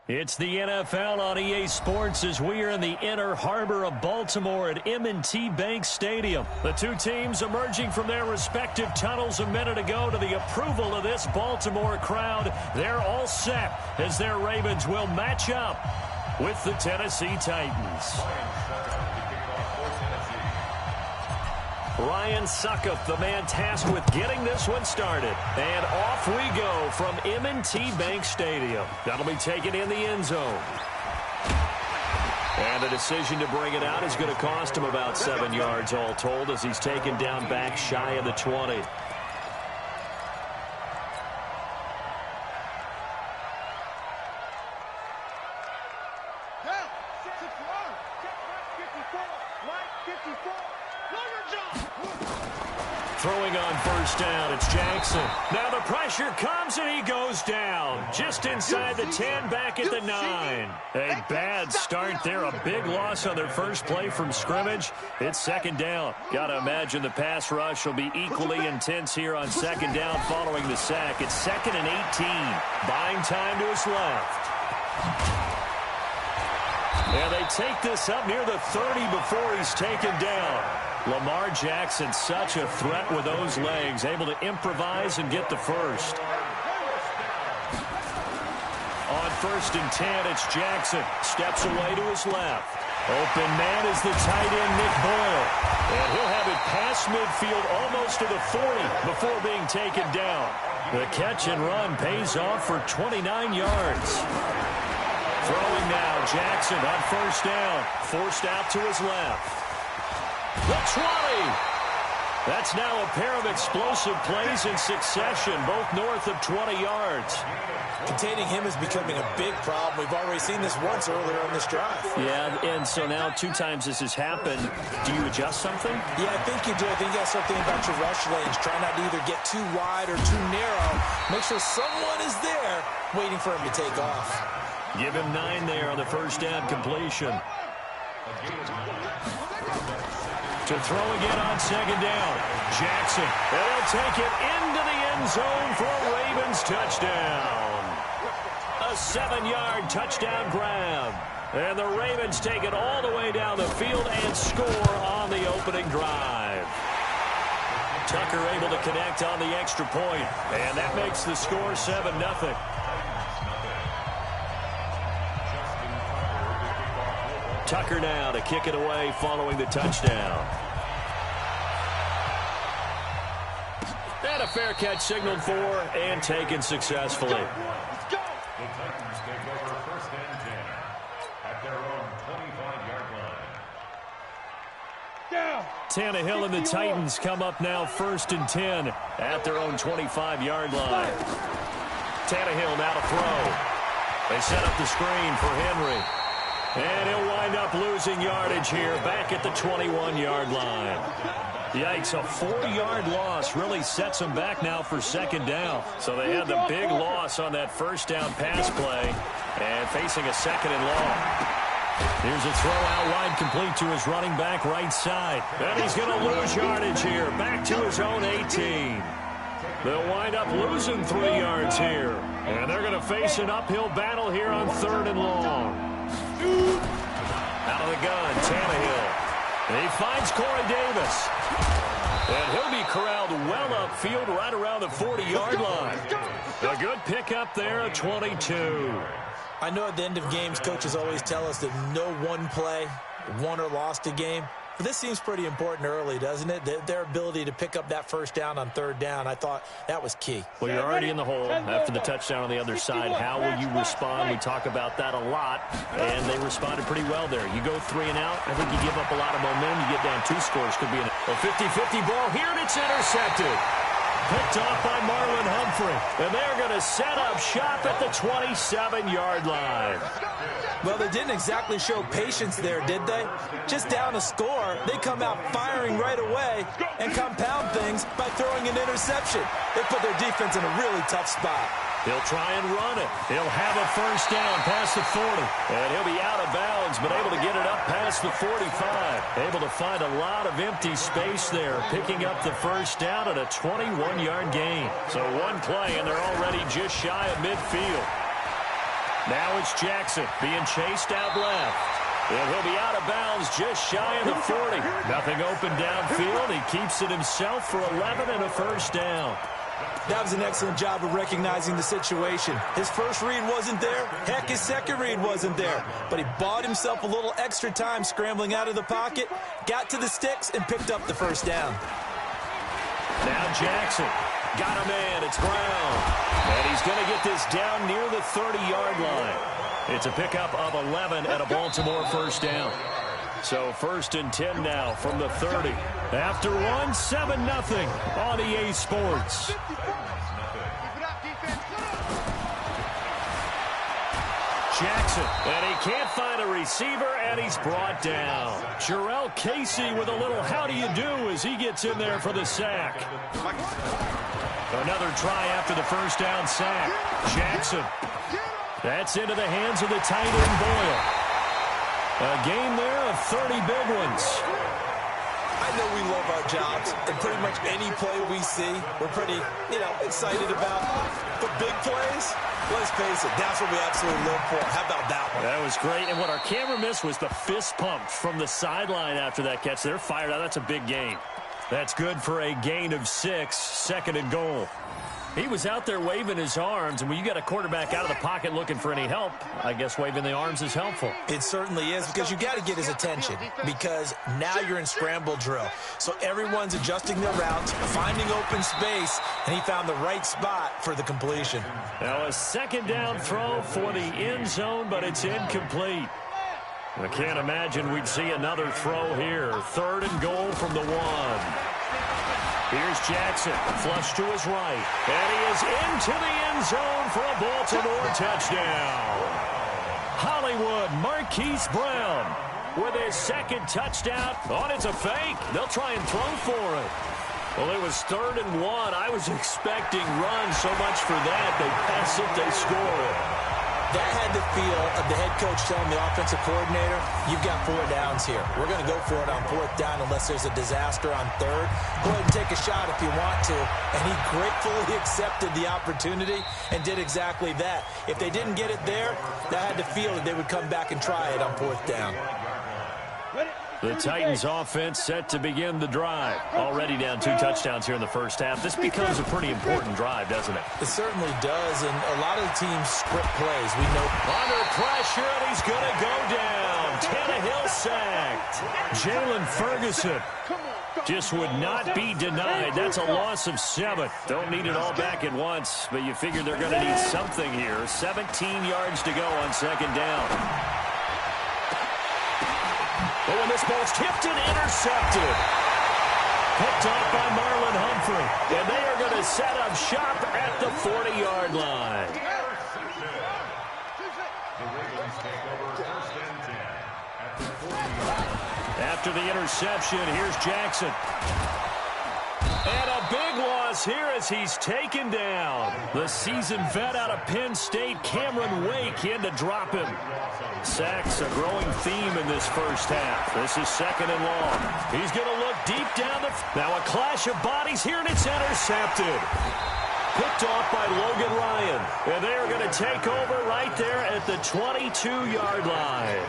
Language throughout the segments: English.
It's the NFL on EA Sports as we are in the inner harbor of Baltimore at M&T Bank Stadium. The two teams emerging from their respective tunnels a minute ago to the approval of this Baltimore crowd. They're all set as their Ravens will match up with the Tennessee Titans. Ryan Suckup, the man tasked with getting this one started. And off we go from M&T Bank Stadium. That'll be taken in the end zone. And the decision to bring it out is going to cost him about 7 yards all told as he's taken down back shy of the 20. Throwing on first down, it's Jackson. Now the pressure comes and he goes down. Just inside the 10, back at the 9. A bad start there, a big loss on their first play from scrimmage. It's second down. Got to imagine the pass rush will be equally intense here on second down following the sack. It's 2nd and 18. Buying time to his left. And they take this up near the 30 before he's taken down. Lamar Jackson, such a threat with those legs, able to improvise and get the first. On 1st and 10, it's Jackson. Steps away to his left. Open man is the tight end, Nick Boyle. And he'll have it past midfield almost to the 40 before being taken down. The catch and run pays off for 29 yards. Throwing now, Jackson on first down. Forced out to his left. The 20. That's now a pair of explosive plays in succession, both north of 20 yards. Containing him is becoming a big problem. We've already seen this once earlier on this drive. Yeah, and so now 2 times this has happened. Do you adjust something? Yeah, I think you do. I think you got something about your rush lanes. Try not to either get too wide or too narrow. Make sure someone is there waiting for him to take off. Give him 9 there on the first down completion. To throw again on second down. Jackson, they'll take it into the end zone for a Ravens touchdown. A 7-yard touchdown grab. And the Ravens take it all the way down the field and score on the opening drive. Tucker able to connect on the extra point, and that makes the score 7-0. Tucker now to kick it away following the touchdown. And a fair catch signaled for and taken successfully. The Titans take over 1st and 10 at their own 25-yard line. Tannehill and the Titans come up now 1st and 10 at their own 25-yard line. Tannehill now to throw. They set up the screen for Henry. And he'll wind up losing yardage here back at the 21-yard line. Yikes, a 4-yard loss really sets them back now for second down. So they had the big loss on that first down pass play and facing a 2nd and long. Here's a throw out wide complete to his running back right side. And he's going to lose yardage here back to his own 18. They'll wind up losing 3 yards here. And they're going to face an uphill battle here on 3rd and long. Out of the gun, Tannehill. He finds Corey Davis. And he'll be corralled well upfield right around the 40-yard line. A good pickup there at 22. I know at the end of games, coaches always tell us that no one play won or lost a game. But this seems pretty important early, doesn't it? Their ability to pick up that first down on 3rd down, I thought that was key. Well, you're already in the hole after the touchdown on the other side. How will you respond? We talk about that a lot, and they responded pretty well there. You go 3 and out, I think you give up a lot of momentum. You get down 2 scores. Could be a 50-50 ball here, and it's intercepted. Picked off by Marlon Humphrey, and they're going to set up shop at the 27-yard line. Well, they didn't exactly show patience there, did they? Just down a score, they come out firing right away and compound things by throwing an interception. They put their defense in a really tough spot. He'll try and run it. He'll have a first down past the 40. And he'll be out of bounds, but able to get it up past the 45. Able to find a lot of empty space there, picking up the first down at a 21-yard gain. So one play, and they're already just shy of midfield. Now it's Jackson being chased out left. And he'll be out of bounds just shy of the 40. Nothing open downfield. He keeps it himself for 11 and a first down. That was an excellent job of recognizing the situation. His first read wasn't there. Heck, his second read wasn't there. But he bought himself a little extra time scrambling out of the pocket, got to the sticks, and picked up the first down. Now Jackson. Got a man. It's Brown. And he's going to get this down near the 30-yard line. It's a pickup of 11 and a Baltimore first down. So 1st and 10 now from the 30. After one, 7-0 on EA Sports. Jackson, and he can't find a receiver, and he's brought down. Jarrell Casey with a little how do you do as he gets in there for the sack. Another try after the first down sack. Jackson. That's into the hands of the tight end Boyle. A game there of 30 big ones. I know we love our jobs, and pretty much any play we see, we're pretty, excited about. But big plays, let's face it, that's what we absolutely live for. How about that one? That was great, and what our camera missed was the fist pump from the sideline after that catch. They're fired out. That's a big gain. That's good for a gain of 6, 2nd and goal. He was out there waving his arms, and when you got a quarterback out of the pocket looking for any help, I guess waving the arms is helpful. It certainly is, because you got to get his attention, because now you're in scramble drill. So everyone's adjusting their routes, finding open space, and he found the right spot for the completion. Now a 2nd down throw for the end zone, but it's incomplete. I can't imagine we'd see another throw here. 3rd and goal from the 1. Here's Jackson, flush to his right, and he is into the end zone for a Baltimore touchdown. Hollywood Marquise Brown with his 2nd touchdown. Oh, it's a fake. They'll try and throw for it. Well, it was 3rd and 1. I was expecting runs so much for that. They pass it, they score it. That had the feel of the head coach telling the offensive coordinator, you've got 4 downs here. We're going to go for it on 4th down unless there's a disaster on 3rd. Go ahead and take a shot if you want to. And he gratefully accepted the opportunity and did exactly that. If they didn't get it there, that had the feel that they would come back and try it on 4th down. The Titans offense set to begin the drive. Already down 2 touchdowns here in the first half. This becomes a pretty important drive, doesn't it? It certainly does, and a lot of the teams script plays. We know under pressure, and he's going to go down. Tannehill sacked. Jalen Ferguson just would not be denied. That's a loss of 7. Don't need it all back at once, but you figure they're going to need something here. 17 yards to go on 2nd down. But when this ball's tipped and intercepted. Picked off by Marlon Humphrey. And they are going to set up shop at the 40-yard line. After the interception, here's Jackson. And a big loss here as he's taken down. The seasoned vet out of Penn State, Cameron Wake, in to drop him. Sacks a growing theme in this first half. This is 2nd and long. He's going to look deep down the... Now a clash of bodies here, and it's intercepted. Picked off by Logan Ryan. And they are going to take over right there at the 22-yard line.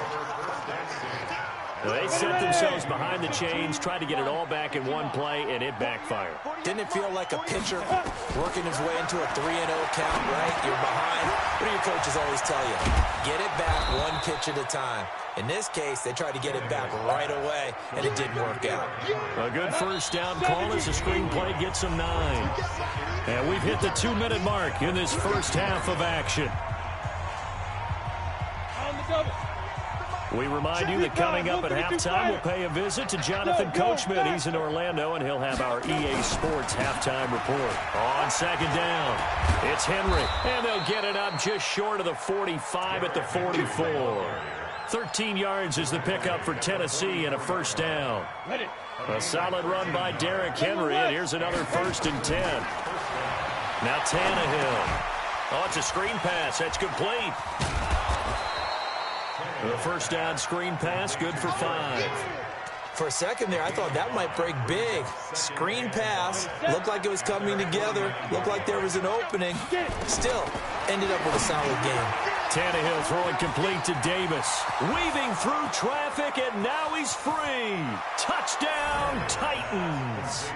They set themselves behind the chains, tried to get it all back in one play, and it backfired. Didn't it feel like a pitcher working his way into a 3-0 count, right? You're behind. What do your coaches always tell you? Get it back 1 pitch at a time. In this case, they tried to get it back right away, and it didn't work out. A good first down call as the screenplay gets them 9. And we've hit the 2-minute mark in this first half of action. On the double. We remind you that coming up at halftime, we'll pay a visit to Jonathan Coachman. He's in Orlando, and he'll have our EA Sports halftime report. On 2nd down, it's Henry, and they'll get it up just short of the 45 at the 44. 13 yards is the pickup for Tennessee and a first down. A solid run by Derrick Henry, and here's another 1st and 10. Now Tannehill. Oh, it's a screen pass. That's complete. The first down screen pass, good for 5. For a second there, I thought that might break big. Screen pass, looked like it was coming together, looked like there was an opening. Still, ended up with a solid game. Tannehill throwing complete to Davis. Weaving through traffic, and now he's free. Touchdown, Titans.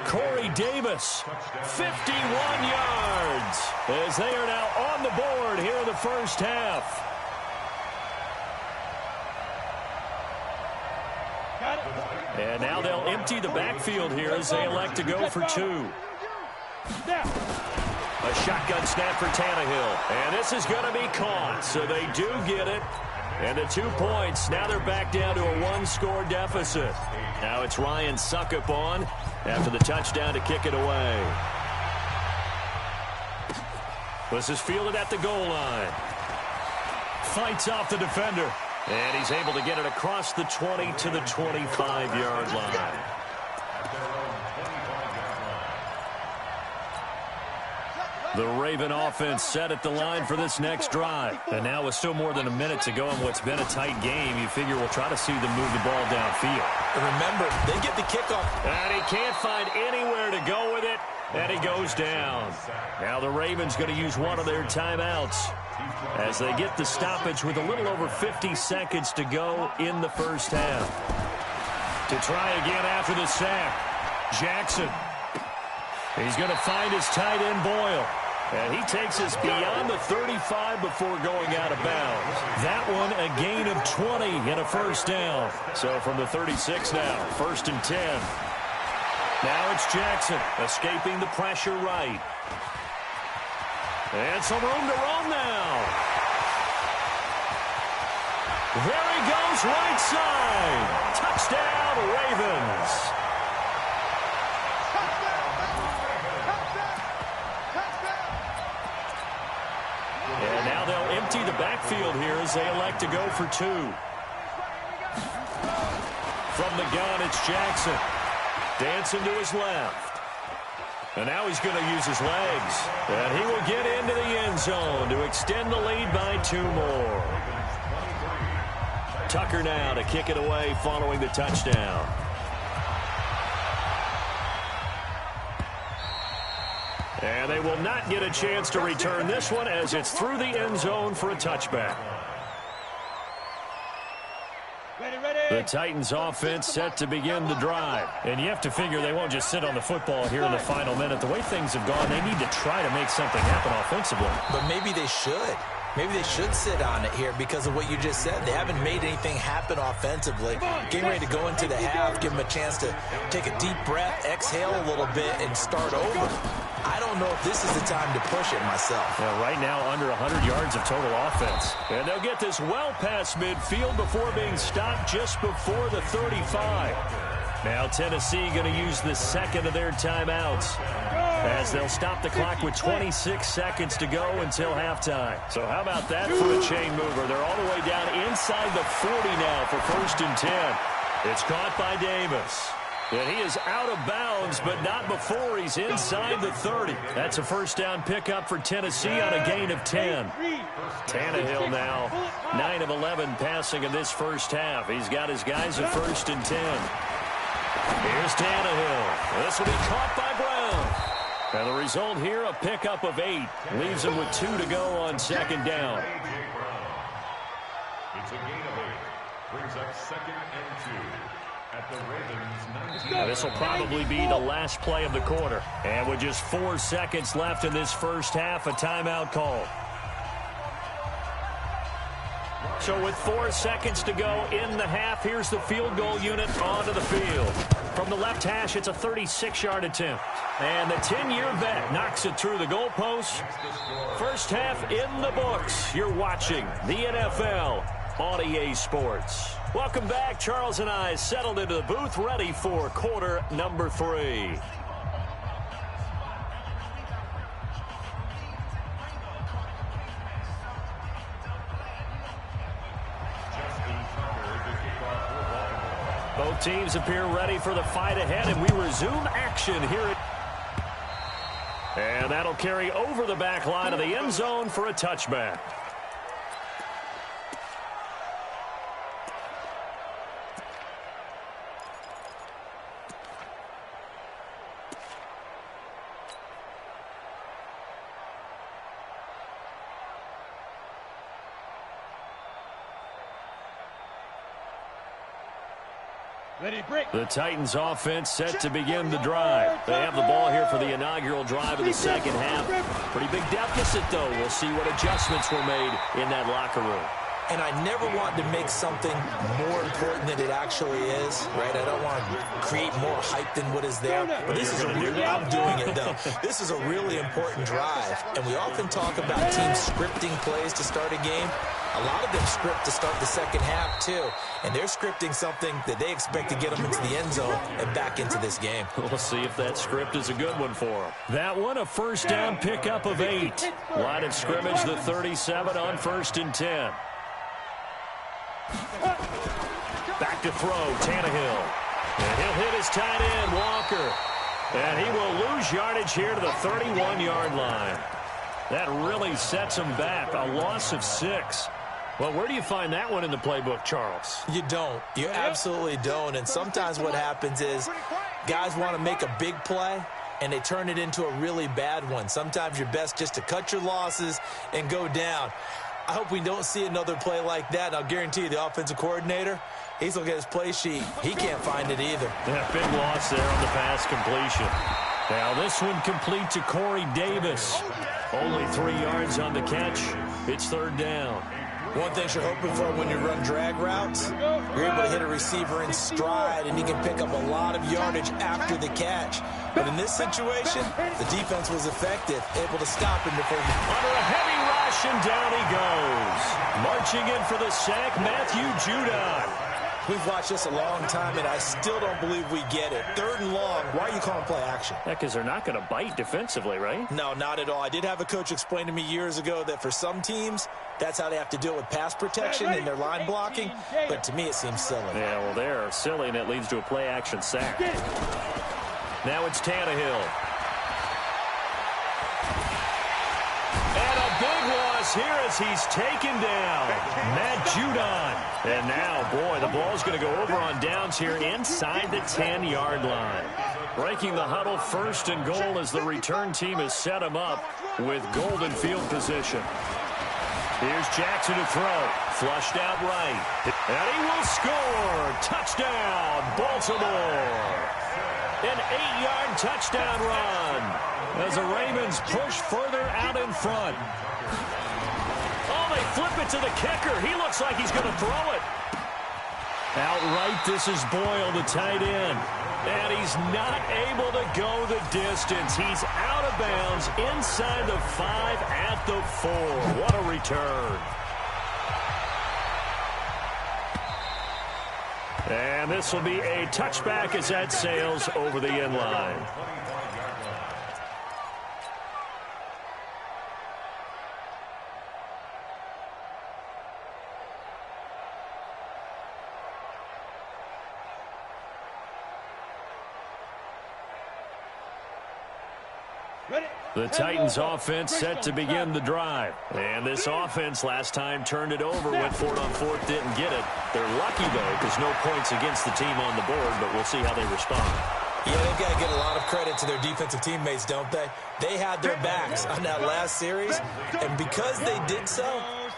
Corey Davis, 51 yards, as they are now on the board here in the first half. And now they'll empty the backfield here as they elect to go for two. A shotgun snap for Tannehill. And this is going to be caught, so they do get it. And the 2 points, now they're back down to a one-score deficit. Now it's Ryan Suckup on after the touchdown to kick it away. This is fielded at the goal line. Fights off the defender. And he's able to get it across the 20 to the 25-yard line. The Raven offense set at the line for this next drive. And now with still more than a minute to go in what's been a tight game, you figure we'll try to see them move the ball downfield. Remember, they get the kickoff. And he can't find anywhere to go with it, and he goes down. Now the Ravens going to use one of their timeouts as they get the stoppage with a little over 50 seconds to go in the first half. To try again after the sack, Jackson. He's going to find his tight end, Boyle. And he takes us beyond the 35 before going out of bounds. That one a gain of 20 and a first down. So from the 36 now, 1st and 10. Now it's Jackson escaping the pressure right. And some room to roam now. There he goes, right side. Touchdown, Ravens. And now they'll empty the backfield here as they elect to go for two. From the gun, it's Jackson. Dancing to his left. And now he's going to use his legs. And he will get into the end zone to extend the lead by 2 more. Tucker now to kick it away following the touchdown. And they will not get a chance to return this one as it's through the end zone for a touchback. The Titans offense set to begin the drive. And you have to figure they won't just sit on the football here in the final minute. The way things have gone, they need to try to make something happen offensively. But maybe they should. Maybe they should sit on it here because of what you just said. They haven't made anything happen offensively. Getting ready to go into the half, give them a chance to take a deep breath, exhale a little bit, and start over. I don't know if this is the time to push it myself. Yeah, right now, under 100 yards of total offense. And they'll get this well past midfield before being stopped just before the 35. Now Tennessee going to use the second of their timeouts as they'll stop the clock with 26 seconds to go until halftime. So how about that for a chain mover? They're all the way down inside the 40 now for 1st and 10. It's caught by Davis. And he is out of bounds, but not before he's inside the 30. That's a first down pickup for Tennessee on a gain of 10. Tannehill now, 9 of 11 passing in this first half. He's got his guys at 1st and 10. Here's Tannehill. This will be caught by Brown. And the result here, a pickup of 8. Leaves him with 2 to go on 2nd down. It's a gain of 8. Brings up 2nd and 2. At the Ravens 19. This will probably be the last play of the quarter. And with just 4 seconds left in this first half, a timeout call. So with 4 seconds to go in the half, here's the field goal unit onto the field. From the left hash, it's a 36-yard attempt. And the 10-year vet knocks it through the goalpost. First half in the books. You're watching the NFL on EA Sports. Welcome back. Charles and I settled into the booth, ready for quarter number 3. Both teams appear ready for the fight ahead, and we resume action here. And that'll carry over the back line of the end zone for a touchback. The Titans offense set to begin the drive. They have the ball here for the inaugural drive of the second half. Pretty big deficit, though. We'll see what adjustments were made in that locker room. And I never want to make something more important than it actually is, right? I don't want to create more hype than what is there. But this is I'm doing it, though. This is a really important drive. And we often talk about teams scripting plays to start a game. A lot of them script to start the second half, too. And they're scripting something that they expect to get them into the end zone and back into this game. We'll see if that script is a good one for them. That one, a first down pickup of 8. Line of scrimmage, the 37 on 1st and 10. Back to throw, Tannehill. And he'll hit his tight end, Walker. And he will lose yardage here to the 31-yard line. That really sets him back, a loss of 6. Well, where do you find that one in the playbook, Charles? You don't. You absolutely don't. And sometimes what happens is guys want to make a big play, and they turn it into a really bad one. Sometimes you're best just to cut your losses and go down. I hope we don't see another play like that. I'll guarantee you the offensive coordinator, he's looking at his play sheet. He can't find it either. Yeah, big loss there on the pass completion. Now this one complete to Corey Davis. Only 3 yards on the catch. It's 3rd down. One thing you're hoping for when you run drag routes, you're able to hit a receiver in stride, and he can pick up a lot of yardage after the catch. But in this situation, the defense was effective, able to stop him before he... Under a heavy rush, and down he goes. Marching in for the sack, Matthew Judon. We've watched this a long time, and I still don't believe we get it. 3rd and long, why are you calling play action? Yeah, because they're not going to bite defensively, right? No, not at all. I did have a coach explain to me years ago that for some teams, that's how they have to deal with pass protection and their line blocking. But to me, it seems silly. Yeah, well, they're silly, and it leads to a play action sack. Now it's Tannehill. And a big loss here as he's taken down. Matt Judon. And now, boy, the ball's going to go over on downs here inside the 10-yard line. Breaking the huddle, 1st and goal as the return team has set him up with golden field position. Here's Jackson to throw. Flushed out right. And he will score. Touchdown, Baltimore. An 8-yard touchdown run as the Ravens push further out in front. Oh, they flip it to the kicker. He looks like he's going to throw it. Outright, this is Boyle, the tight end. And he's not able to go the distance. He's out of bounds inside the 5 at the 4. What a return. And this will be a touchback as that sails over the end line. The Titans offense set to begin the drive. And this offense last time turned it over, went for it on 4th, didn't get it. They're lucky, though, because no points against the team on the board, but we'll see how they respond. Yeah, they've got to get a lot of credit to their defensive teammates, don't they? They had their backs on that last series, and because they did so,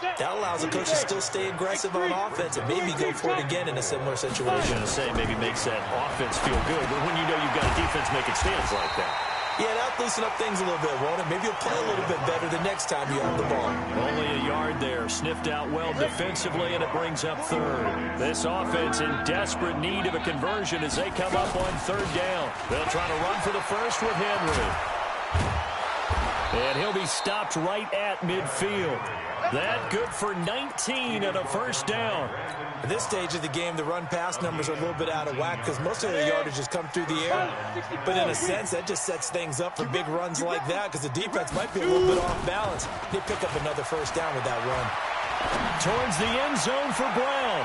that allows the coach to still stay aggressive on offense and maybe go for it again in a similar situation. I was going to say, maybe makes that offense feel good, but when you know you've got a defense making stands like that. Yeah, that'll loosen up things a little bit, won't it? Maybe you'll play a little bit better the next time you have the ball. Only a yard there. Sniffed out well defensively, and it brings up 3rd. This offense in desperate need of a conversion as they come up on 3rd down. They'll try to run for the first with Henry. And he'll be stopped right at midfield. That good for 19 and a first down. At this stage of the game, the run-pass numbers are a little bit out of whack because most of their yardage has come through the air. But in a sense, that just sets things up for big runs like that because the defense might be a little bit off balance. They pick up another first down with that run. Towards the end zone for Brown.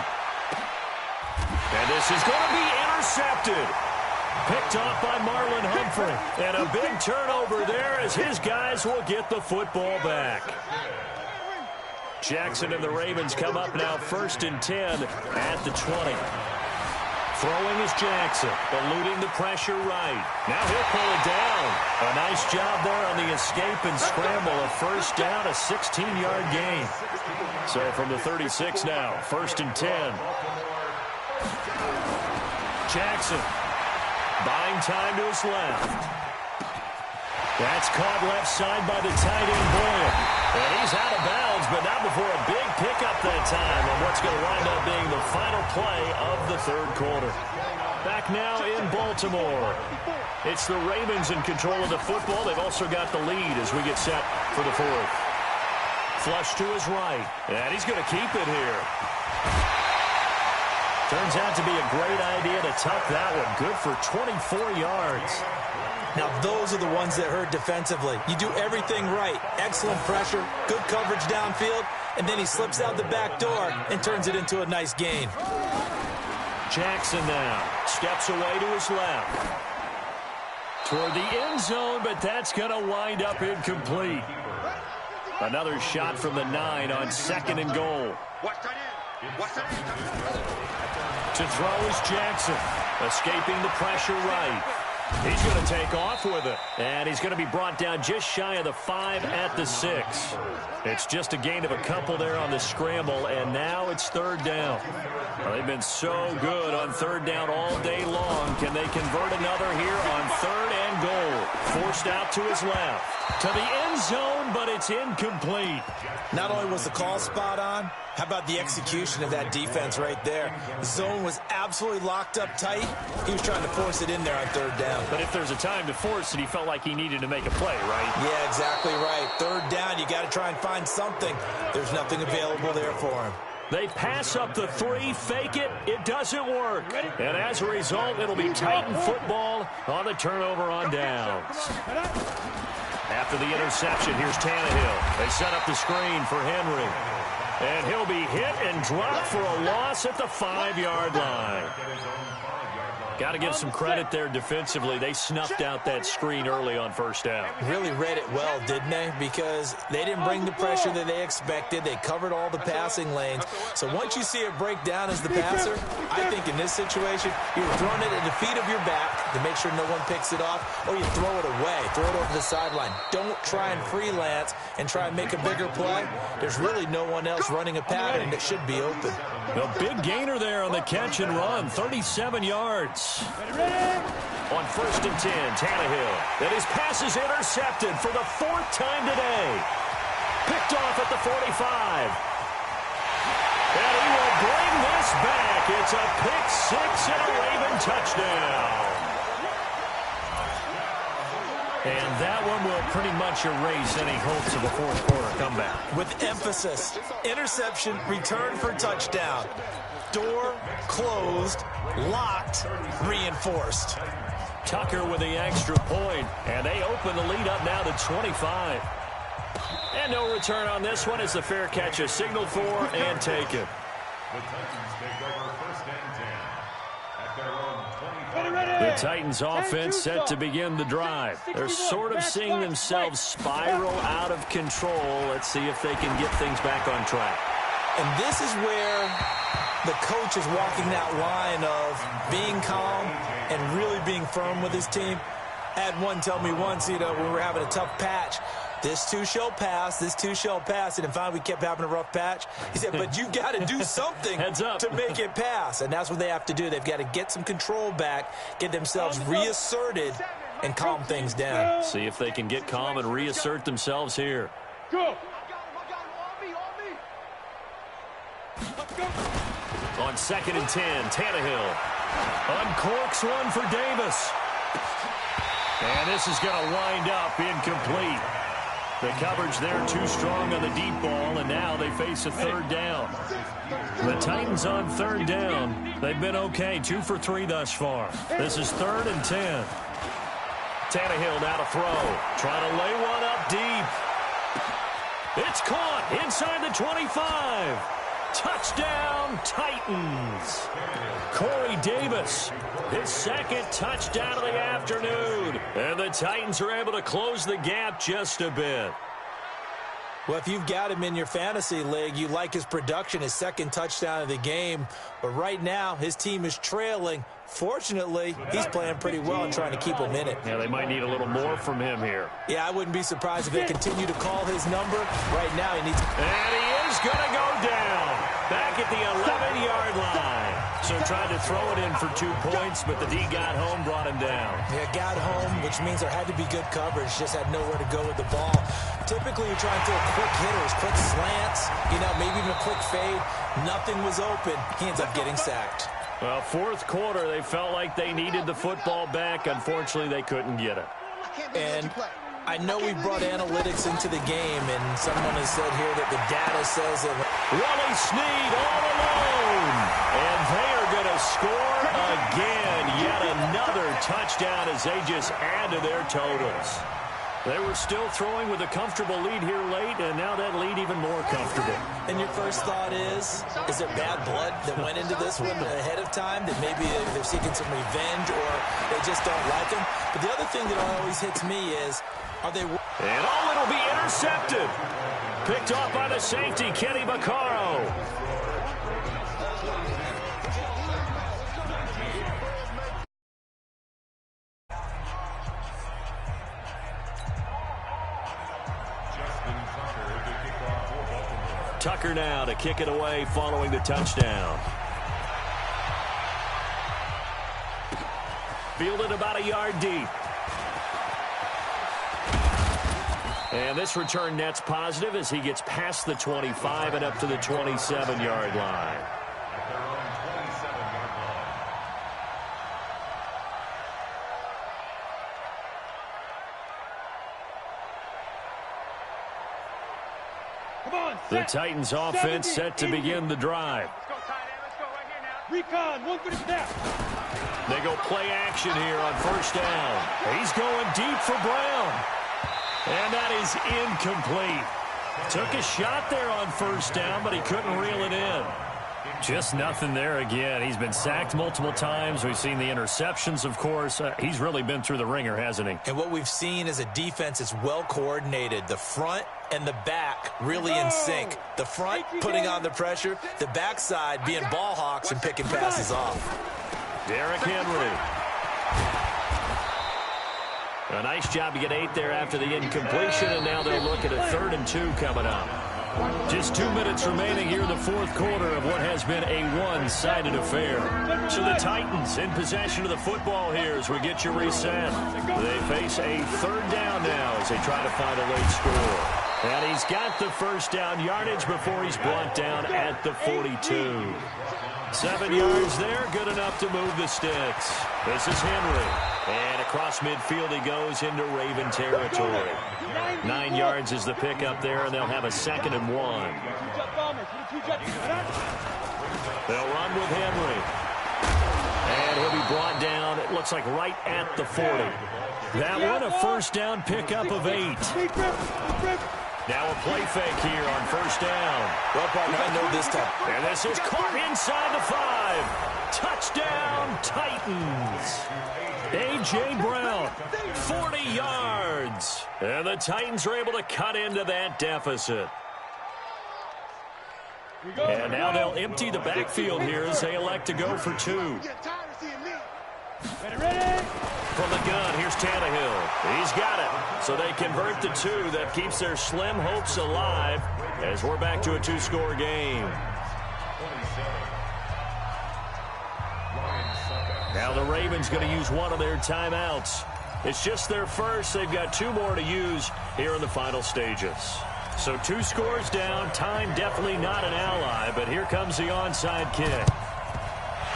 And this is going to be intercepted. Picked off by Marlon Humphrey. And a big turnover there as his guys will get the football back. Jackson and the Ravens come up now 1st and 10 at the 20. Throwing is Jackson, eluding the pressure right. Now he'll pull it down. A nice job there on the escape and scramble. A first down, a 16-yard gain. So from the 36 now, 1st and 10. Jackson buying time to his left. That's caught left side by the tight end, Boyle. And he's out of bounds, but not before a big pickup that time on what's going to wind up being the final play of the third quarter. Back now in Baltimore. It's the Ravens in control of the football. They've also got the lead as we get set for the fourth. Flush to his right, and he's going to keep it here. Turns out to be a great idea to tuck that one. Good for 24 yards. Now, those are the ones that hurt defensively. You do everything right. Excellent pressure, good coverage downfield, and then he slips out the back door and turns it into a nice gain. Jackson now steps away to his left. Toward the end zone, but that's going to wind up incomplete. Another shot from the 9 on 2nd and goal. To throw is Jackson, escaping the pressure right. He's going to take off with it, and he's going to be brought down just shy of the 5 at the 6. It's just a gain of a couple there on the scramble, and now it's 3rd down. Well, they've been so good on 3rd down all day long. Can they convert another here on 3rd and goal? Forced out to his left. To the end zone, but it's incomplete. Not only was the call spot on, how about the execution of that defense right there? The zone was absolutely locked up tight. He was trying to force it in there on 3rd down. But if there's a time to force it, he felt like he needed to make a play, right? Yeah, exactly right. 3rd down, you got to try and find something. There's nothing available there for him. They pass up the 3, fake it, it doesn't work. And as a result, it'll be Titan football on the turnover on downs. After the interception, here's Tannehill. They set up the screen for Henry. And he'll be hit and dropped for a loss at the 5-yard line. Got to give some credit there defensively. They snuffed out that screen early on 1st down. Really read it well, didn't they? Because they didn't bring the pressure that they expected. They covered all the passing lanes. So once you see it break down as the passer, I think in this situation, you're throwing it at the feet of your back to make sure no one picks it off, or you throw it away, throw it over the sideline. Don't try and freelance and try and make a bigger play. There's really no one else running a pattern that should be open. A big gainer there on the catch and run, 37 yards. On 1st and 10, Tannehill. And his pass is intercepted for the 4th time today. Picked off at the 45. And he will bring this back. It's a pick 6 and a Raven touchdown. And that one will pretty much erase any hopes of a 4th quarter comeback. With emphasis, interception, return for touchdown. Door closed, locked, reinforced. Tucker with the extra point, and they open the lead up now to 25. And no return on this one as the fair catch is signaled for and taken. The Titans take over 1st and 10 at their own 25. The Titans offense set to begin the drive. They're sort of seeing themselves spiral out of control. Let's see if they can get things back on track. And this is where the coach is walking that line of being calm and really being firm with his team. I had one tell me once, when we were having a tough patch, this too shall pass, this too shall pass. And finally we kept having a rough patch. He said, but you got to do something to make it pass. And that's what they have to do. They've got to get some control back, get themselves reasserted, and calm things down. See if they can get calm and reassert themselves here. Go. On 2nd and 10, Tannehill uncorks one for Davis. And this is going to wind up incomplete. The coverage there too strong on the deep ball, and now they face a 3rd down. The Titans on 3rd down. They've been okay, 2 for 3 thus far. This is 3rd and 10. Tannehill now to throw. Trying to lay one up deep. It's caught inside the 25. Touchdown, Titans. Corey Davis, his 2nd touchdown of the afternoon. And the Titans are able to close the gap just a bit. Well, if you've got him in your fantasy league, you like his production, his 2nd touchdown of the game. But right now, his team is trailing. Fortunately, he's playing pretty well and trying to keep him in it. Yeah, they might need a little more from him here. Yeah, I wouldn't be surprised if they continue to call his number. Right now, he needs... And he is going to go down. Back at the 11-yard line. So tried to throw it in for 2 points, but the D got home, brought him down. Yeah, got home, which means there had to be good coverage. Just had nowhere to go with the ball. Typically, you're trying to throw quick hitters, quick slants, maybe even a quick fade. Nothing was open. He ends up getting sacked. Well, fourth quarter, they felt like they needed the football back. Unfortunately, they couldn't get it. And I know we brought analytics into the game, and someone has said here that the data says that Willie Snead all alone. And they are going to score again. Yet another touchdown as they just add to their totals. They were still throwing with a comfortable lead here late, and now that lead even more comfortable. And your first thought is there bad blood that went into this one ahead of time, that maybe they're seeking some revenge or they just don't like him? But the other thing that always hits me is, are they... And it'll be intercepted. Picked off by the safety, Kenny Vaccaro. Tucker now to kick it away following the touchdown. Fielded about a yard deep. And this return net's positive as he gets past the 25 and up to the 27-yard line. The Titans offense set to begin the drive. Let's go, tight end. Let's go right here now. Recon, one for the snap. They go play action here on first down. He's going deep for Brown. And that is incomplete. Took a shot there on first down, but he couldn't reel it in. Just nothing there again. He's been sacked multiple times. We've seen the interceptions, of course. He's really been through the ringer, hasn't he? And what we've seen is a defense that's well coordinated. The front and the back really in sync. The front putting on the pressure. The backside being ball hawks and picking passes off. Derrick Henry. A nice job to get 8 there after the incompletion, and now they'll look at a 3rd and 2 coming up. Just 2 minutes remaining here in the fourth quarter of what has been a one-sided affair. So the Titans in possession of the football here as we get you reset. They face a 3rd down now as they try to find a late score. And he's got the first down yardage before he's brought down at the 42. 7 yards there, good enough to move the sticks. This is Henry. And across midfield he goes into Raven territory. 9 yards is the pickup there, and they'll have a 2nd and 1. They'll run with Henry. And he'll be brought down, it looks like right at the 40. That one a first down pickup of 8. Now a play fake here on first down. Well, partner, I know this time. And this is caught inside the 5. Touchdown, Titans. A.J. Brown, 40 yards. And the Titans are able to cut into that deficit. And now they'll empty the backfield here as they elect to go for 2. From the gun, here's Tannehill. He's got it. So they convert the 2. That keeps their slim hopes alive as we're back to a 2-score game. Now the Ravens going to use one of their timeouts. It's just their first. They've got 2 more to use here in the final stages. So 2 scores down. Time definitely not an ally, but here comes the onside kick.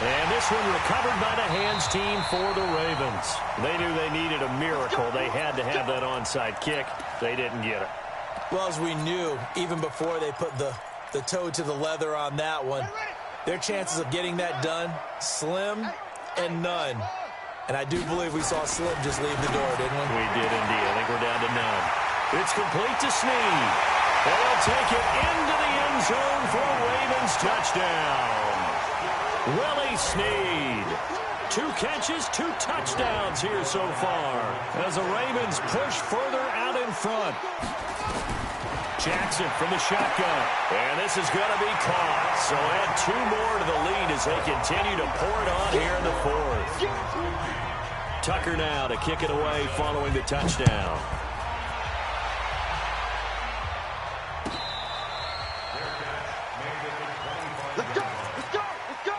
And this one recovered by the hands team for the Ravens. They knew they needed a miracle. They had to have that onside kick. They didn't get it. Well, as we knew, even before they put the toe to the leather on that one, their chances of getting that done, slim and none. And I do believe we saw Slim just leave the door, didn't we? We did indeed. I think we're down to none. It's complete to Snead. And they'll take it into the end zone for a Ravens touchdown. Willie Snead. 2 catches, 2 touchdowns here so far as the Ravens push further out in front. Jackson from the shotgun. And this is going to be caught. So add 2 more to the lead as they continue to pour it on here in the 4th. Tucker now to kick it away following the touchdown. Let's go. Let's go. Let's go.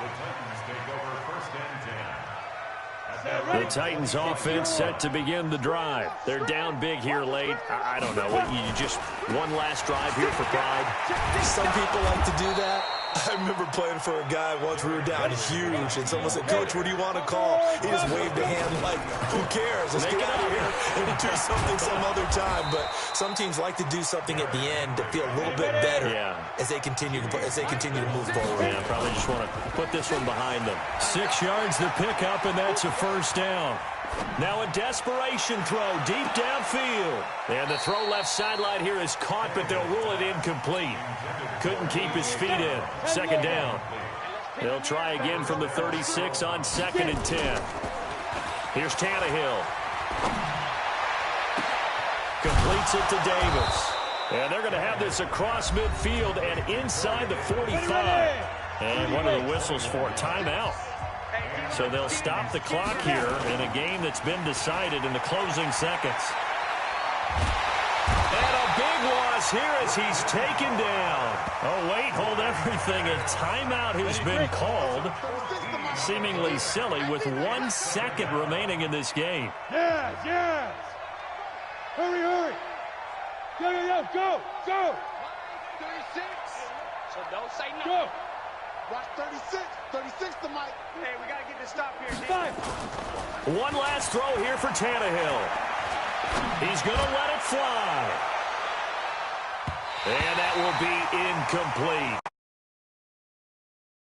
The Titans offense set to begin the drive. They're down big here late. I don't know. You just one last drive here for pride? Some people like to do that. I remember playing for a guy once. We were down huge, and someone said, "Coach, what do you want to call?" He just waved a hand like, "Who cares? Let's get out of here and do something some other time." But some teams like to do something at the end to feel a little bit better as they continue to move forward. Yeah, probably just want to put this one behind them. 6 yards the pickup, and that's a first down. Now a desperation throw deep downfield. And the throw left sideline here is caught, but they'll rule it incomplete. Couldn't keep his feet in. Second down. They'll try again from the 36 on 2nd and 10. Here's Tannehill. Completes it to Davis. And they're going to have this across midfield and inside the 45. And one of the whistles for a timeout. So they'll stop the clock here in a game that's been decided in the closing seconds. And a big loss here as he's taken down. Oh, wait, hold everything. A timeout has been called. Seemingly silly with 1 second remaining in this game. Yes, yes. Hurry, hurry. Go, go, go. 36. So don't say no. Go. Watch 36. 36 to Mike. Hey, we got to get this stop here. 5. One last throw here for Tannehill. He's going to let it fly. And that will be incomplete.